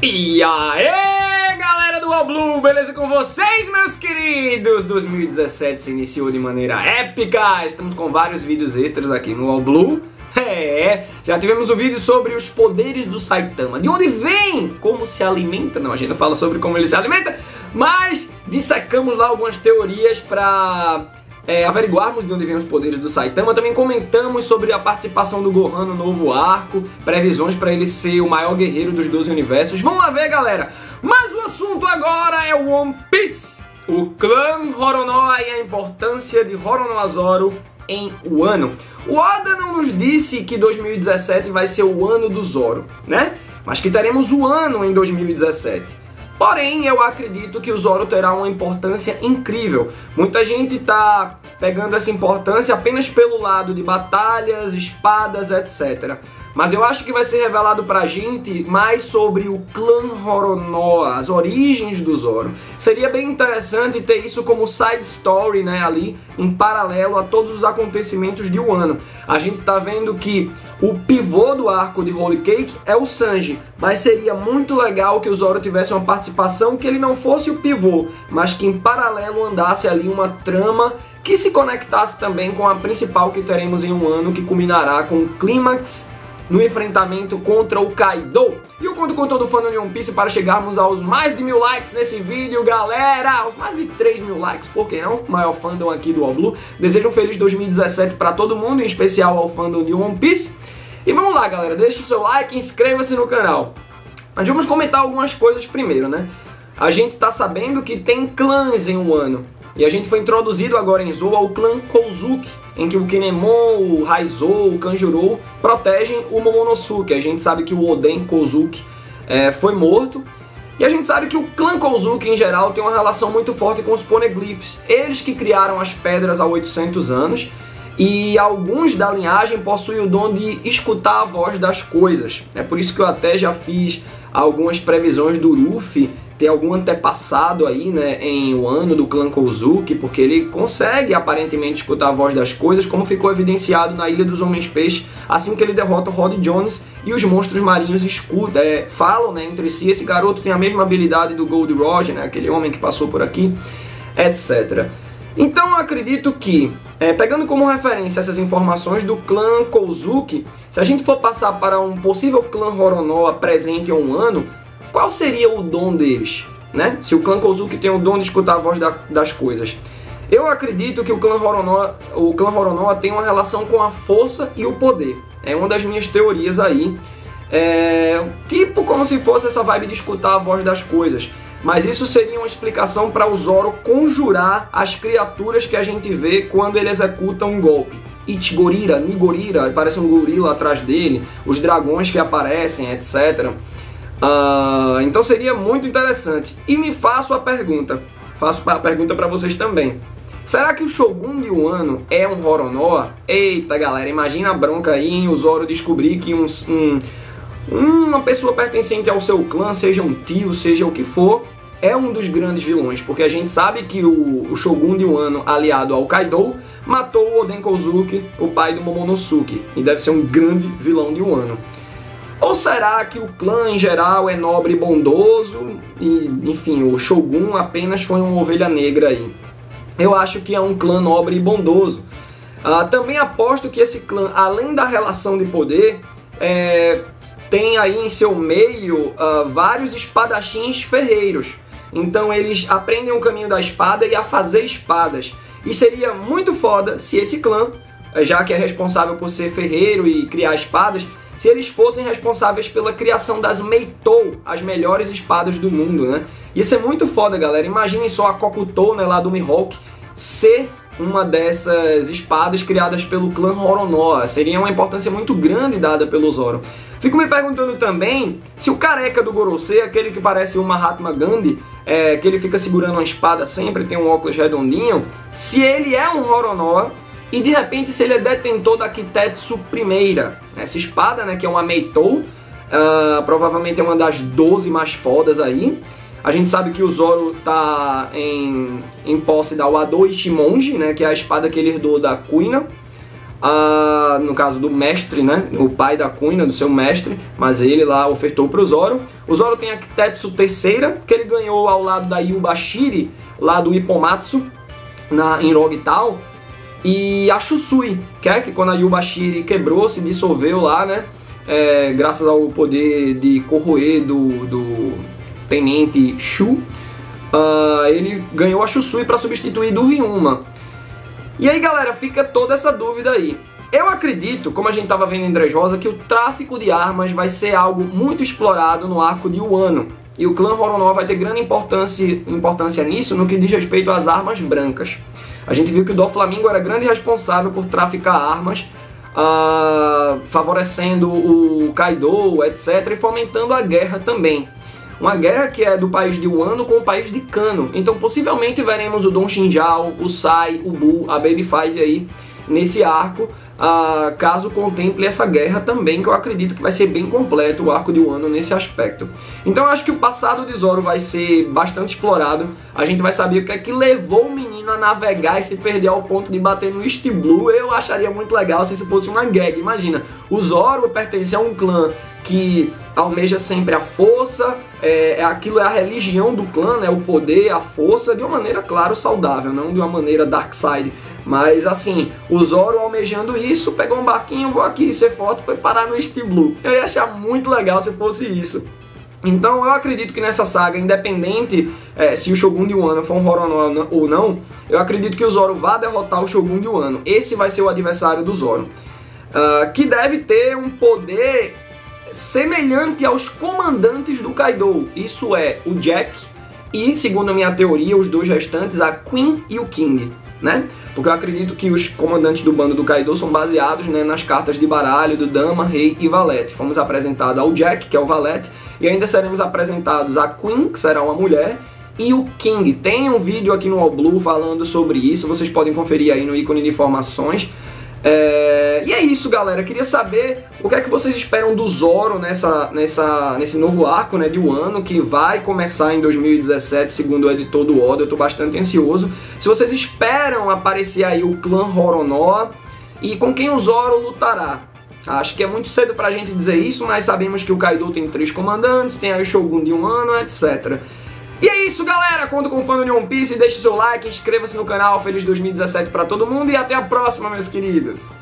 E aí, galera do All Blue, beleza com vocês, meus queridos? 2017 se iniciou de maneira épica, estamos com vários vídeos extras aqui no All Blue. Já tivemos um vídeo sobre os poderes do Saitama, de onde vem, como se alimenta, não, a gente não fala sobre como ele se alimenta, mas dissecamos lá algumas teorias para averiguarmos de onde vêm os poderes do Saitama. Também comentamos sobre a participação do Gohan no novo arco, previsões para ele ser o maior guerreiro dos 12 universos. Vamos lá ver, galera! Mas o assunto agora é o One Piece, o clã Roronoa e a importância de Roronoa Zoro em Wano. O Oda não nos disse que 2017 vai ser o ano do Zoro, né? Mas que teremos o ano em 2017. Porém, eu acredito que o Zoro terá uma importância incrível. Muita gente tá pegando essa importância apenas pelo lado de batalhas, espadas, etc. Mas eu acho que vai ser revelado pra gente mais sobre o clã Roronoa, as origens do Zoro. Seria bem interessante ter isso como side story, né, ali, em paralelo a todos os acontecimentos de Wano. A gente tá vendo que o pivô do arco de Whole Cake é o Sanji, mas seria muito legal que o Zoro tivesse uma participação que ele não fosse o pivô, mas que em paralelo andasse ali uma trama que se conectasse também com a principal que teremos em Wano, que culminará com o clímax no enfrentamento contra o Kaido. E eu conto com todo fã do One Piece para chegarmos aos mais de 1000 likes nesse vídeo, galera! Aos mais de 3000 likes, por que não? Maior fandom aqui do All Blue. Desejo um feliz 2017 para todo mundo, em especial ao fandom de One Piece. E vamos lá, galera, deixa o seu like e inscreva-se no canal. Mas vamos comentar algumas coisas primeiro, né? A gente tá sabendo que tem clãs em Wano. E a gente foi introduzido agora em Zou ao clã Kozuki, em que o Kinemon, o Raizou, o Kanjuro protegem o Momonosuke. A gente sabe que o Oden Kozuki foi morto. E a gente sabe que o clã Kozuki, em geral, tem uma relação muito forte com os Poneglyphs. Eles que criaram as pedras há 800 anos. E alguns da linhagem possuem o dom de escutar a voz das coisas. É por isso que eu até já fiz algumas previsões do Luffy ter algum antepassado aí, né, em Wano do clã Kozuki, porque ele consegue aparentemente escutar a voz das coisas, como ficou evidenciado na Ilha dos Homens-Peixe, assim que ele derrota o Rod Jones e os monstros marinhos falam, né, entre si. Esse garoto tem a mesma habilidade do Gold Roger, né, aquele homem que passou por aqui, etc. Então eu acredito que, pegando como referência essas informações do clã Kozuki, se a gente for passar para um possível clã Roronoa presente em Wano, qual seria o dom deles, né? Se o clã Kozuki tem o dom de escutar a voz das coisas. Eu acredito que o clã Roronoa tem uma relação com a força e o poder. É uma das minhas teorias aí. Tipo como se fosse essa vibe de escutar a voz das coisas. Mas isso seria uma explicação para o Zoro conjurar as criaturas que a gente vê quando ele executa um golpe. Ichigorira, Nigorira, parece um gorila atrás dele, os dragões que aparecem, etc. Então seria muito interessante. E me faço a pergunta para vocês também. Será que o Shogun de Wano é um Roronoa? Eita, galera, imagina a bronca aí em o Zoro descobrir que uma pessoa pertencente ao seu clã, seja um tio, seja o que for, é um dos grandes vilões, porque a gente sabe que o Shogun de Wano, aliado ao Kaido, matou o Oden Kozuki, o pai do Momonosuke, e deve ser um grande vilão de Wano. Ou será que o clã em geral é nobre e bondoso e, enfim, o Shogun apenas foi uma ovelha negra aí? Eu acho que é um clã nobre e bondoso. Também aposto que esse clã, além da relação de poder, tem aí em seu meio vários espadachins ferreiros. Então eles aprendem o caminho da espada e a fazer espadas. E seria muito foda se esse clã, já que é responsável por ser ferreiro e criar espadas, se eles fossem responsáveis pela criação das Meitou, as melhores espadas do mundo, né? Ia ser muito foda, galera. Imaginem só a Kokutou, né, lá do Mihawk, ser uma dessas espadas criadas pelo clã Roronoa. Seria uma importância muito grande dada pelo Zoro. Fico me perguntando também se o careca do Gorosei, aquele que parece o Mahatma Gandhi, que ele fica segurando uma espada sempre, tem um óculos redondinho, se ele é um Roronoa e de repente se ele é detentor da Kitetsu Primeira. Essa espada, né, que é uma Meitou, provavelmente é uma das 12 mais fodas aí. A gente sabe que o Zoro tá em posse da Wado Ichimonji, né, que é a espada que ele herdou da Kuina. no caso do mestre, né, o pai da Kuina, do seu mestre, mas ele lá ofertou pro Zoro. O Zoro tem a Kitetsu terceira, que ele ganhou ao lado da Yubashiri, lá do Ippomatsu, em Rogtal, e a Shusui, que quando a Yubashiri quebrou, se dissolveu lá, né, graças ao poder de corroer do tenente Shu, ele ganhou a Shusui para substituir do Ryuma. E aí, galera, fica toda essa dúvida aí. Eu acredito, como a gente estava vendo em Dressrosa, que o tráfico de armas vai ser algo muito explorado no arco de Wano. E o clã Roronoa vai ter grande importância nisso no que diz respeito às armas brancas. A gente viu que o Doflamingo era grande responsável por traficar armas, favorecendo o Kaido, etc. e fomentando a guerra também. Uma guerra que é do país de Wano com o país de Kano. Então possivelmente veremos o Don Shinjao, o Sai, o Buu, a Baby Five aí nesse arco, caso contemple essa guerra também, que eu acredito que vai ser bem completo o arco de Wano nesse aspecto. Então eu acho que o passado de Zoro vai ser bastante explorado. A gente vai saber o que é que levou o menino a navegar e se perder ao ponto de bater no East Blue. Eu acharia muito legal se isso fosse uma gag. Imagina, o Zoro pertence a um clã que almeja sempre a força, aquilo é a religião do clã, né, o poder, a força, de uma maneira, claro, saudável, não de uma maneira dark side. Mas assim, o Zoro almejando isso, pegou um barquinho, vou aqui ser forte, foi parar no East Blue. Eu ia achar muito legal se fosse isso. Então eu acredito que nessa saga, independente se o Shogun de Wano for um Roronoa ou não, eu acredito que o Zoro vá derrotar o Shogun de Wano. Esse vai ser o adversário do Zoro, que deve ter um poder semelhante aos comandantes do Kaido. Isso é, o Jack e, segundo a minha teoria, os dois restantes, a Queen e o King, né? Porque eu acredito que os comandantes do bando do Kaido são baseados, né, nas cartas de baralho do Dama, Rei e Valete. Fomos apresentados ao Jack, que é o Valete, e ainda seremos apresentados a Queen, que será uma mulher, e o King. Tem um vídeo aqui no All Blue falando sobre isso, vocês podem conferir aí no ícone de informações. E é isso, galera. Queria saber o que é que vocês esperam do Zoro nesse novo arco, né, de Wano, que vai começar em 2017, segundo o editor do Oda. Eu tô bastante ansioso. Se vocês esperam aparecer aí o clã Roronoa e com quem o Zoro lutará. Acho que é muito cedo pra gente dizer isso, mas sabemos que o Kaido tem 3 comandantes, tem aí o Shogun de Wano, etc. E é isso, galera, conto com o fã do One Piece, deixe seu like, inscreva-se no canal, feliz 2017 pra todo mundo e até a próxima, meus queridos!